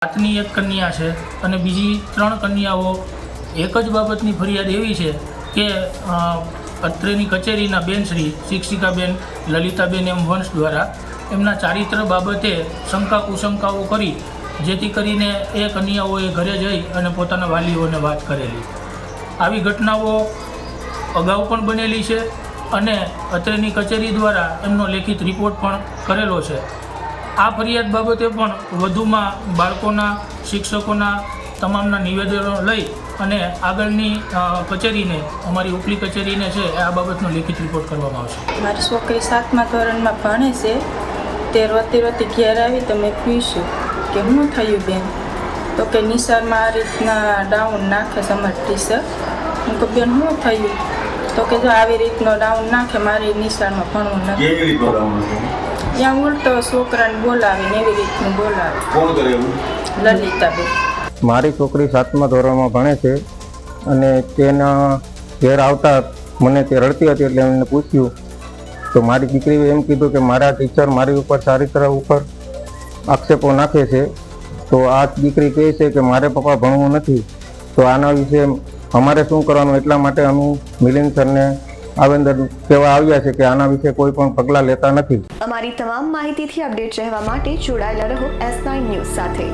જાતની એક કન્યા છે અને બીજી 3 કન્યાઓ એક જ બાબતની ફરિયાદ એવી છે કે અત્રેની કચેરીના બેન શ્રી શિક્ષિકાબેન લલિતાબેન એમ વંશ દ્વારા એમના ચારિત્ર બાબતે શંકા કુશંકાઓ કરી જેથી કરીને એ કન્યાઓએ ઘરે જઈ અને પોતાના વાલીઓને વાત કરેલી. આવી ઘટનાઓ અગાઉ પણ બનેલી છે અને અત્રેની કચેરી દ્વારા એમનો લેખિત રિપોર્ટ પણ કરેલો છે. આ ફરિયાદ બાબતે પણ વધુમાં બાળકોના શિક્ષકોના તમામના નિવેદનો લઈ અને આગળની કચેરીને અમારી ઉપલી કચેરીને છે આ બાબતનો લેખિત રિપોર્ટ કરવામાં આવશે. મારી છોકરી 7મા ધોરણમાં ભણે છે. તે રોતી રોતી ઘેર આવી તો મેં પૂછ્યું કે શું થયું બેન, તો કે નિશાળમાં આ રીતના ડાઉન નાખે છે અમારી ટીચર. હું કહું બેન શું થયું, તો કે જો આવી રીતનો ડાઉન નાખે મારી નિશાળમાં ભણવું નથી. ત્યાં ઉલટો છોકરાને બોલાવીને એવી રીતનું બોલાવે. કોણ કરે એવું? લલિતાબેન. મારી છોકરી 7મા ધોરણમાં ભણે છે અને તેના ઘેર આવતા મને તે રડતી હતી એટલે એમને પૂછ્યું તો મારી દીકરીએ એમ કીધું કે મારા ટીચર મારી ઉપર ચારિત્ર ઉપર આક્ષેપો નાખે છે. તો આ દીકરી કહે છે કે મારે પપ્પા ભણવું નથી. તો આના વિશે અમારે શું કરવાનું, એટલા માટે અમે મિલિંદ સરને આવેદન કહેવા આવ્યા છે કે આના વિશે કોઈ પણ પગલાં લેતા નથી. અમારી તમામ માહિતીથી અપડેટ રહેવા માટે જોડાયેલા રહો S9 ન્યૂઝ સાથે.